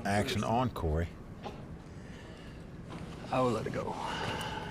action on Corey. I will let it go.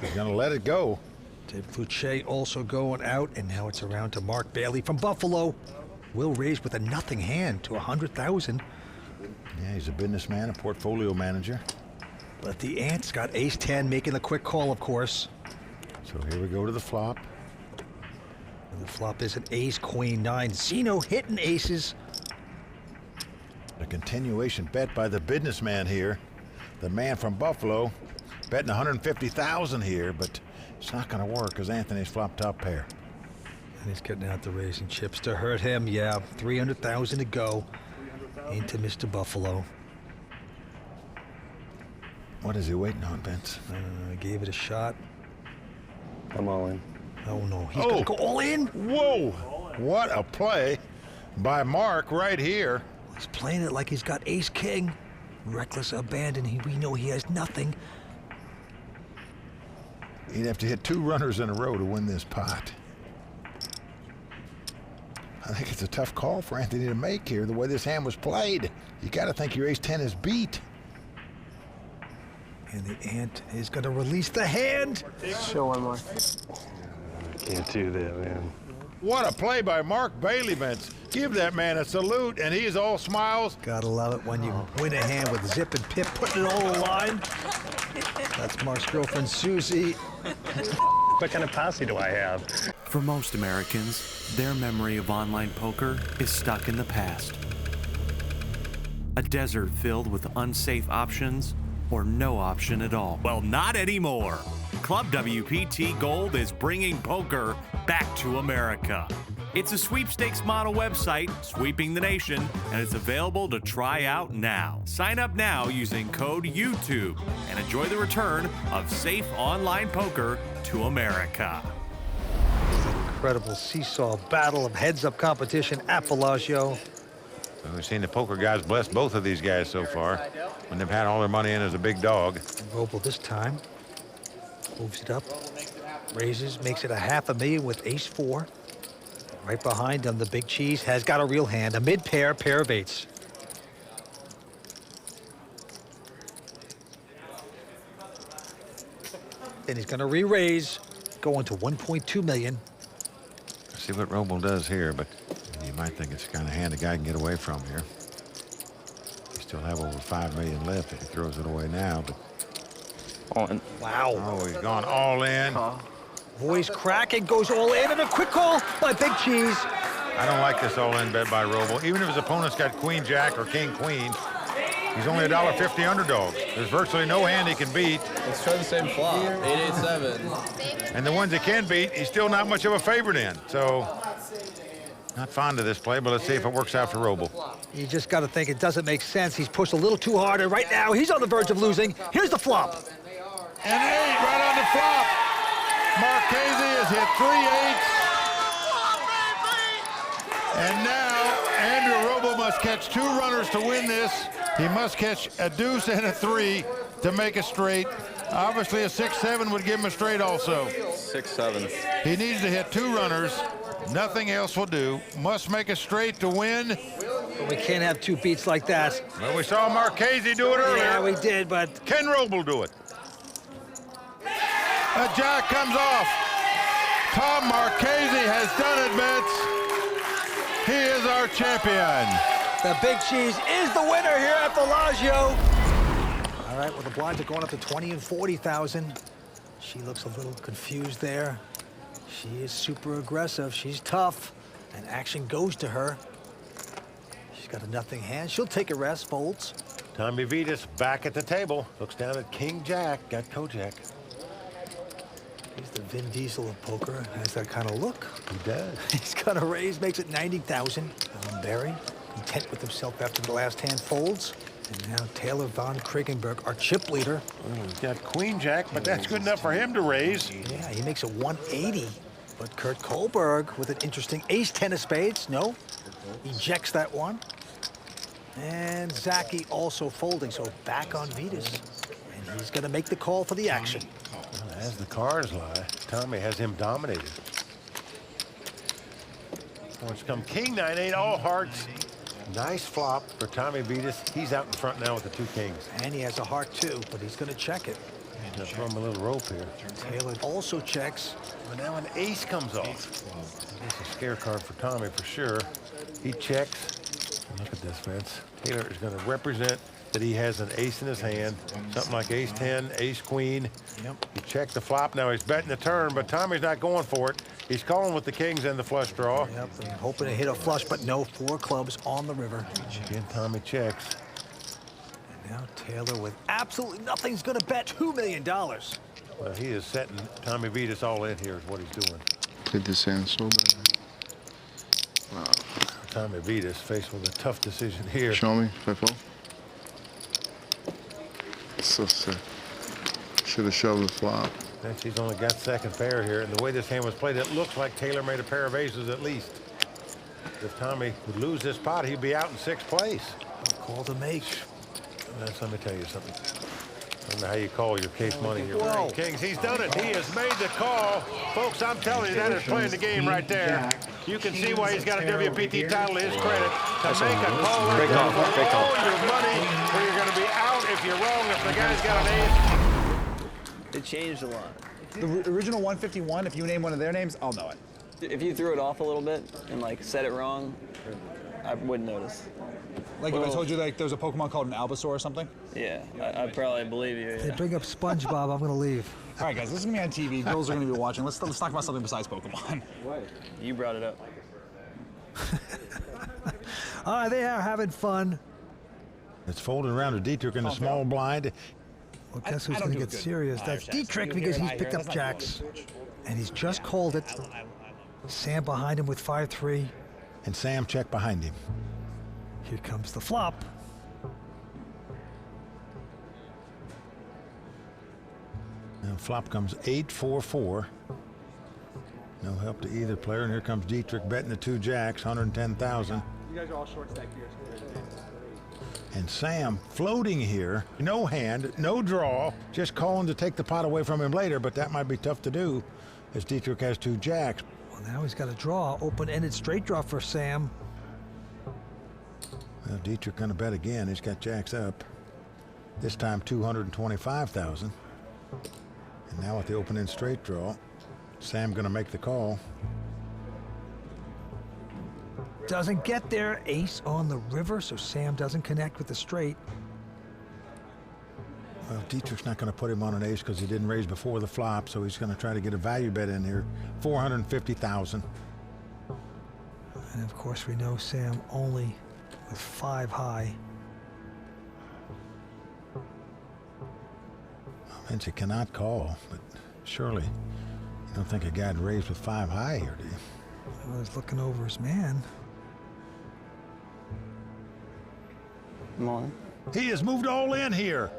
He's gonna let it go. Dave Fluchet also going out, and now it's around to Mark Bailey from Buffalo. Will raise with a nothing hand to 100,000. Yeah, he's a businessman, a portfolio manager. But the Ant's got ace 10 making the quick call, of course. So here we go to the flop. And the flop is an ace, queen, 9. Zeno hitting aces. A continuation bet by the businessman here. The man from Buffalo betting 150,000 here, but it's not going to work because Anthony's flop top pair. And he's getting out the raising chips to hurt him. Yeah, 300,000 to go into Mr. Buffalo. What is he waiting on, Vince? Gave it a shot. I'm all in. Oh no, he's gonna go all in. Whoa! What a play by Mark right here. He's playing it like he's got ace king. Reckless abandon. We know he has nothing. He'd have to hit 2 runners in a row to win this pot. I think it's a tough call for Anthony to make here, the way this hand was played. You got to think your ace 10 is beat. And the Ant is going to release the hand. Show one more. Can't do that, man. What a play by Mark Bailey, Vince. Give that man a salute, and he's all smiles. Gotta love it when you win a hand with Zip and Pip putting it all on the line. That's Mark's girlfriend, Susie. What kind of posse do I have? For most Americans, their memory of online poker is stuck in the past. A desert filled with unsafe options or no option at all. Well, not anymore. ClubWPT Gold is bringing poker back to America. It's a sweepstakes model website sweeping the nation, and it's available to try out now. Sign up now using code YouTube and enjoy the return of safe online poker to America. Incredible seesaw battle of heads-up competition at Bellagio. We've seen the poker guys bless both of these guys so far when they've had all their money in as a big dog. Roble this time moves it up, raises, makes it a $500,000 with ace 4. Right behind him, the big cheese has got a real hand, a mid-pair, pair of 8s. Then he's going to re-raise, going to 1.2 million. See what Roble does here, but you might think it's the kind of hand a guy can get away from here. You still have over 5 million left if he throws it away now, but... On. Wow. Oh, he's gone all in. Voice cracking, goes all in, and a quick call by Big Cheese. I don't like this all-in bet by Roble. Even if his opponent's got queen-jack or king-queen, he's only a $1.50 underdog. There's virtually no hand he can beat. Let's try the same flop, 8-8-7. And the ones he can beat, he's still not much of a favorite in. So, not fond of this play, but let's see if it works out for Roble. You just got to think it doesn't make sense. He's pushed a little too hard, and right now he's on the verge of losing. Here's the flop. And 8 right on the flop. Marchese has hit 3 8s. And now Andrew Roble must catch 2 runners to win this. He must catch a deuce and a 3 to make a straight. Obviously a 6-7 would give him a straight also. 6-7. He needs to hit 2 runners. Nothing else will do. Must make a straight to win. We can't have 2 beats like that. Well, we saw Marchese do it earlier. Yeah, we did, but... Can Roble do it? A jack comes off. Tom Marchese has done it, Vince. He is our champion. The Big Cheese is the winner here at Bellagio. All right, well, the blinds are going up to 20 and 40,000. She looks a little confused there. She is super aggressive. She's tough, and action goes to her. She's got a nothing hand. She'll take a rest, folds. Tommy Vidas back at the table. Looks down at King Jack, got Kojak. He's the Vin Diesel of poker, has that kind of look. He does. He's got a raise, makes it 90,000. Barry, content with himself after the last hand, folds. And now Taylor Von Kriegenberg, our chip leader. He's got Queen Jack, but that's good enough for him to raise. Yeah, he makes it 180. But Kurt Kohlberg with an interesting ace-10 of spades. No, ejects that one. And Zaki also folding, so back on Vidas. And he's going to make the call for the action. Well, as the cards lie, Tommy has him dominated. What's come King 9-8, all hearts. Nice flop for Tommy Vidas. He's out in front now with the 2 kings. And he has a heart too, but he's going to check it. Now throw him a little rope here. Taylor also checks. But now an ace comes off. That's a scare card for Tommy for sure. He checks. Look at this, Vince. Taylor is going to represent that he has an ace in his hand. Something like ace 10, ace queen. Yep. He checked the flop. Now he's betting the turn, but Tommy's not going for it. He's calling with the kings and the flush draw. Yep, and hoping to hit a flush, but no, 4 clubs on the river. Again, Tommy checks. And now Taylor with absolutely nothing's going to bet $2 million. Well, he is setting Tommy Vidas all in here is what he's doing. Played this hand so bad. Wow. Tommy Vidas faced with a tough decision here. Show me if I fall. So sick. Should have shoved the flop. Since he's only got second pair here, and the way this hand was played, it looks like Taylor made a pair of aces at least. If Tommy would lose this pot, he'd be out in 6th place. Call to make. Let me tell you something. I don't know how you call your case money here. Whoa. Kings, he's done it. He has made the call. Folks, I'm telling you, that is playing the game right there. You can see why he's got a WPT title to his credit. To make a call like that for all your money, or you're going to be out if you're wrong. If the guy's got an ace. It changed a lot. The original 151, if you name one of their names, I'll know it. If you threw it off a little bit and like said it wrong, I wouldn't notice. Like if I told you like there was a Pokemon called an Albasaur or something? Yeah, I'd probably believe you. They Yeah. bring up SpongeBob, I'm going to leave. All right, guys, this is gonna be on TV. Girls are gonna be watching. Let's talk about something besides Pokemon. You brought it up. All right, they are having fun. It's folded around to Dietrich in the small blind. Well, guess I who's don't going to do get good serious? higher That's checks. Dietrich You because hear he's higher, picked up that's not jacks. And he's just called it. Sam behind him with 5-3. And Sam checked behind him. Here comes the flop. And flop comes 8-4-4. No help to either player. And here comes Dietrich betting the 2 jacks, 110,000. You guys are all short stack here. And Sam floating here, no hand, no draw, just calling to take the pot away from him later, but that might be tough to do as Dietrich has 2 jacks. Well, now he's got a draw. Open-ended straight draw for Sam. Well, Dietrich gonna bet again. He's got jacks up. This time 225,000. And now with the open-end straight draw, Sam gonna make the call. Doesn't get there. Ace on the river, so Sam doesn't connect with the straight. Well, Dietrich's not going to put him on an ace because he didn't raise before the flop, so he's going to try to get a value bet in here, 450,000. And of course, we know Sam only with 5 high. Vince, you cannot call, but surely you don't think a guy'd raise with 5 high here, do you? Well, he's looking over his man. Come on. He has moved all in here.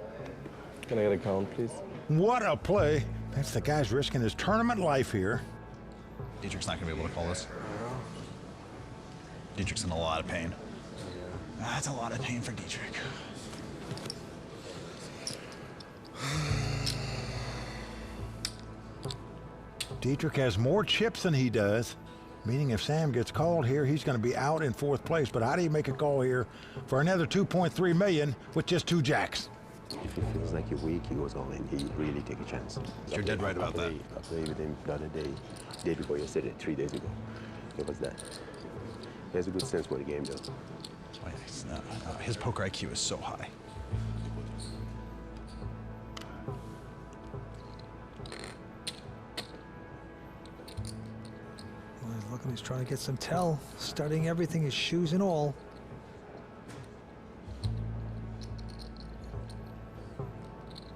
Can I get a count, please? What a play. That's the guy's risking his tournament life here. Dietrich's not gonna be able to call this. Dietrich's in a lot of pain. That's a lot of pain for Dietrich. Dietrich has more chips than he does, meaning if Sam gets called here, he's going to be out in 4th place. But how do you make a call here for another 2.3 million with just 2 jacks? If he feels like you're weak, he goes all in. He really take a chance. You're dead right about that. I played with him the other day before yesterday, 3 days ago. It was that. He has a good sense for the game, though. His poker IQ is so high. Well, he's looking, he's trying to get some tell. Studying everything, his shoes and all.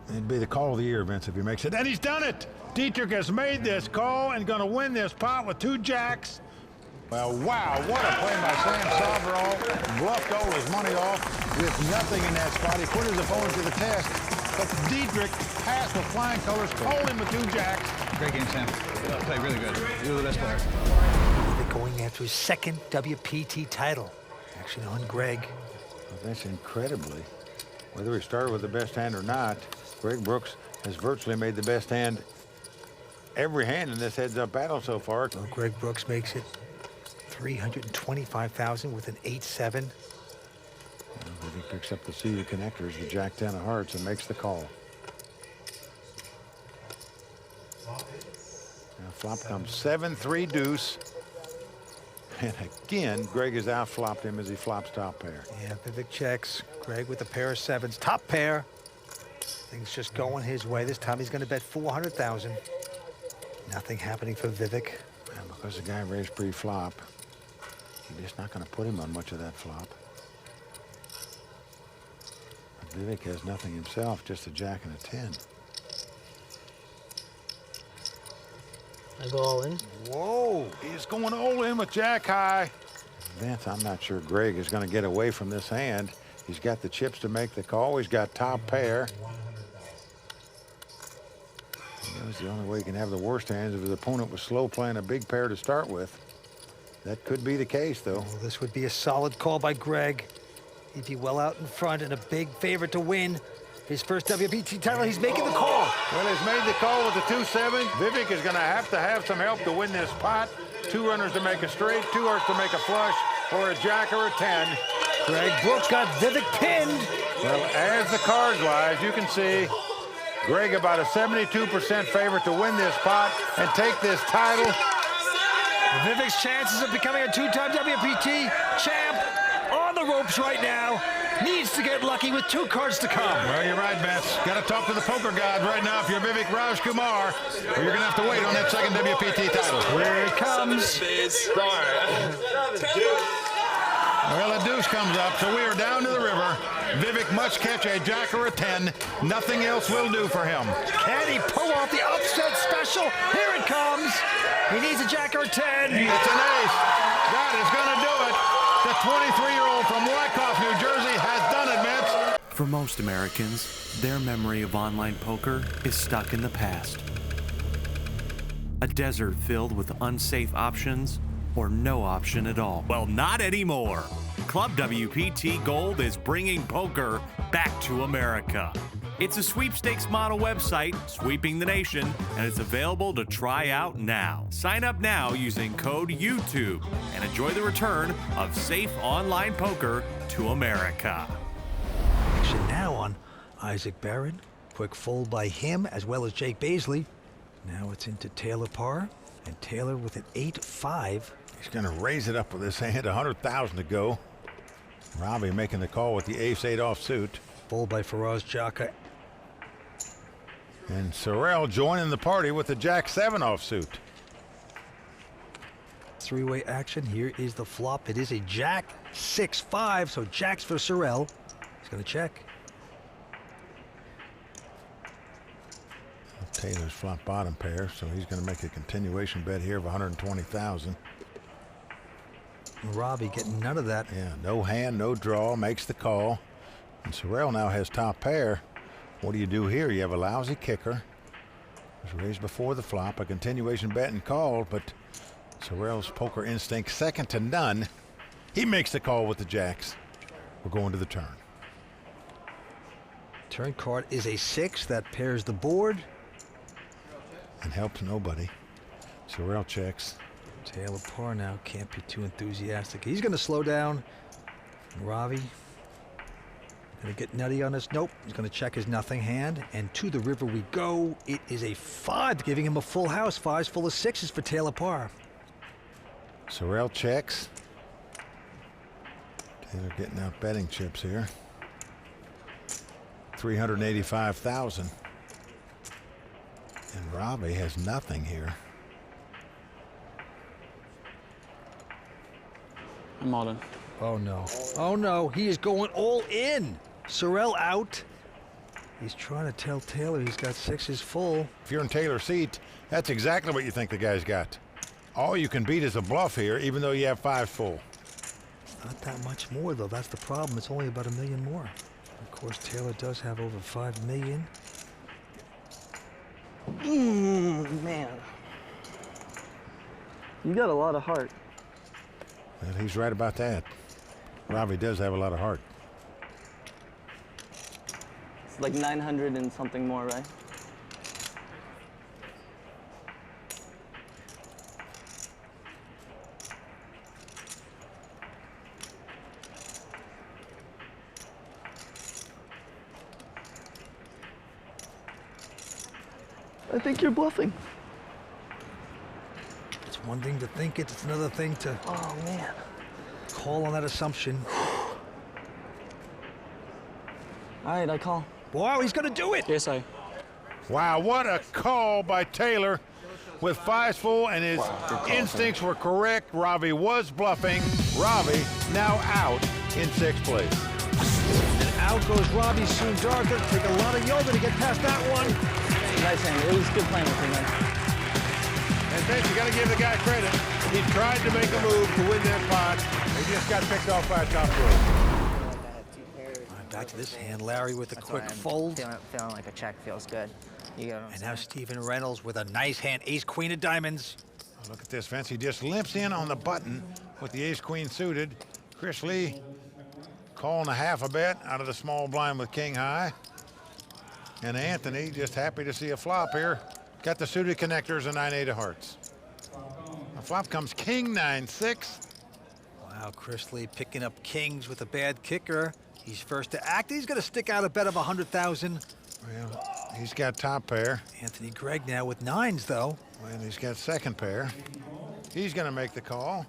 It'd be the call of the year, Vince, if he makes it. And he's done it! Dietrich has made this call and gonna win this pot with 2 jacks. Well, wow, what a play by Sam Soverall. Bluffed all his money off with nothing in that spot. He put his opponent to the test. But Dietrich passed with flying colors, called him with 2 jacks. Great game, Sam. You played really good. You were the best player. They're going after his 2nd WPT title. Actually on Greg. Well, that's incredibly. Whether he started with the best hand or not, Greg Brooks has virtually made the best hand every hand in this heads-up battle so far. Well, Greg Brooks makes it 325,000 with an 8-7. He picks up the seated connectors, the Jack 10 of hearts, and makes the call. Now flop comes 7-3 deuce. And again, Greg has outflopped him as he flops top pair. Yeah, Vivek checks. Greg with a pair of sevens. Top pair. Things just going his way. This time he's going to bet 400,000. Nothing happening for Vivek. And because the guy raised pre-flop, he's just not going to put him on much of that flop. But Vivek has nothing himself, just a Jack and a 10. I go all in. Whoa, he's going all in with Jack high. Vince, I'm not sure Greg is going to get away from this hand. He's got the chips to make the call. He's got top pair. He knows the only way he can have the worst hands if his opponent was slow playing a big pair to start with. That could be the case, though. Well, this would be a solid call by Greg. He'd be well out in front and a big favorite to win his first WPT title. He's making the call. Well, he's made the call with the 2-7. Vivek is going to have some help to win this pot. 2 runners to make a straight, 2 hearts to make a flush, or a Jack or a 10. Greg Brooks got Vivek pinned. Well, as the cards lie, as you can see, Greg about a 72% favorite to win this pot and take this title. Vivek's chances of becoming a 2-time WPT champ on the ropes right now. Needs to get lucky with 2 cards to come. Well, you're right, Vince. Got to talk to the poker god right now if you're Vivek Rajkumar, or you're going to have to wait on that second WPT title. Here it comes. Well, a deuce comes up, so we are down to the river. Vivek must catch a Jack or a 10. Nothing else will do for him. Can he pull off the upset special? Here it comes. He needs a Jack or a 10. It's an ace. That is going to do it. The 23-year-old from Wyckoff, New Jersey has done it, Vince. For most Americans, their memory of online poker is stuck in the past. A desert filled with unsafe options or no option at all. Well, not anymore. ClubWPT Gold is bringing poker back to America. It's a sweepstakes model website sweeping the nation, and it's available to try out now. Sign up now using code YouTube and enjoy the return of safe online poker to America. Action now on Isaac Barron. Quick fold by him as well as Jake Baisley. Now it's into Taylor Parr, and Taylor with an 8-5. He's going to raise it up with this hand, 100,000 to go. Robbie making the call with the ace-8 offsuit. Fold by Faraz Jaka. And Sorrell joining the party with the Jack-7 offsuit. 3-way action. Here is the flop. It is a Jack 6-5, so Jacks for Sorrell. He's going to check. Taylor's flop bottom pair, so he's going to make a continuation bet here of 120,000. Robbie getting none of that. Yeah, no hand, no draw, makes the call. And Sorrell now has top pair. What do you do here? You have a lousy kicker. It was raised before the flop, a continuation bet and call, but Sorrell's poker instinct second to none. He makes the call with the Jacks. We're going to the turn. Turn card is a 6. That pairs the board. And helps nobody. Sorrell checks. Taylor Parr now can't be too enthusiastic. He's going to slow down. Ravi going to get nutty on this. Nope. He's going to check his nothing hand. And to the river we go. It is a 5, giving him a full house. 5's full of 6s for Taylor Parr. Sorrell checks. Taylor getting out betting chips here. 385,000. And Robbie has nothing here. I'm all in. Oh, no. Oh, no. He is going all in. Sorrell out. He's trying to tell Taylor he's got 6s full. If you're in Taylor's seat, that's exactly what you think the guy's got. All you can beat is a bluff here, even though you have 5 full. It's not that much more, though. That's the problem. It's only about $1 million more. Of course, Taylor does have over $5 million. Man. You got a lot of heart. Well, he's right about that. Robbie does have a lot of heart. It's like 900 and something more, right? I think you're bluffing. It's one thing to think it, it's another thing to Oh, man. call on that assumption. All right, I call. Wow, he's gonna do it! Yes, I. Wow, what a call by Taylor. With fives full and his instincts were correct. Ravi was bluffing. Ravi now out in sixth place. And out goes Robbie soon darker. Take a lot of yoga to get past that one. Nice hand. It was good playing with him, man. And Vince, you got to give the guy credit. He tried to make a move to win that pot. He just got picked off by a top row. Back to this hand, Larry with a quick fold. Feeling like a check feels good. You got And now Stephen Reynolds with a nice hand, ace-queen of diamonds. Look at this, Vince. He just limps in on the button with the ace-queen suited. Chris Lee calling a half a bet out of the small blind with king high. And Anthony just happy to see a flop here. Got the suited connectors and 9-8 of hearts. A flop comes king 9-6. Wow, Chris Lee picking up kings with a bad kicker. He's first to act. He's going to stick out a bet of 100,000. Well, he's got top pair. Anthony Gregg now with nines, though. Well, he's got second pair. He's going to make the call.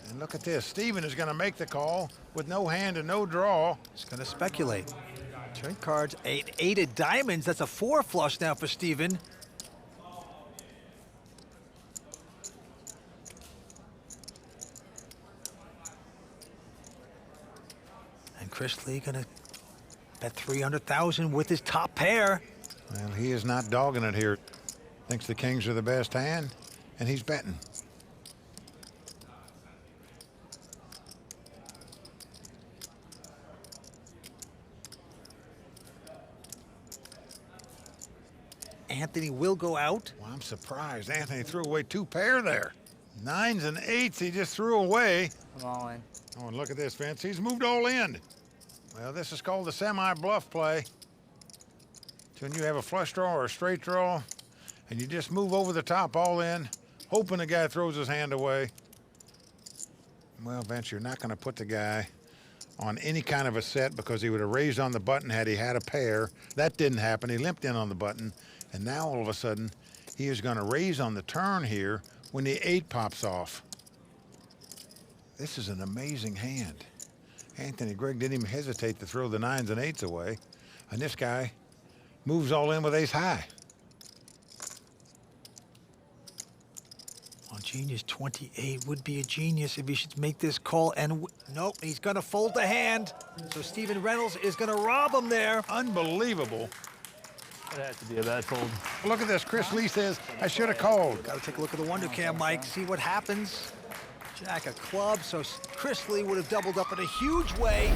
And look at this. Steven is going to make the call with no hand and no draw. He's going to speculate. Turn cards, eight of diamonds. That's a four flush now for Steven. And Chris Lee going to bet 300,000 with his top pair. Well, he is not dogging it here. Thinks the kings are the best hand, and he's betting. Anthony will go out. Well, I'm surprised. Anthony threw away two pair there. Nines and eights he just threw away. I'm all in. Oh, and look at this, Vince. He's moved all in. Well, this is called the semi-bluff play. So when you have a flush draw or a straight draw, and you just move over the top all in, hoping the guy throws his hand away. Well, Vince, you're not going to put the guy on any kind of a set because he would have raised on the button had he had a pair. That didn't happen. He limped in on the button. And now all of a sudden, he is going to raise on the turn here when the 8 pops off. This is an amazing hand. Anthony Gregg didn't even hesitate to throw the 9s and 8s away. And this guy moves all in with ace high. Well, genius 28 would be a genius if he should make this call. And nope, he's going to fold the hand. So Stephen Reynolds is going to rob him there. Unbelievable. That has to be a bad fold. Look at this. Chris Lee says, I should have called. Got to take a look at the Wonder Cam, Mike, see what happens. Jack of clubs, so Chris Lee would have doubled up in a huge way.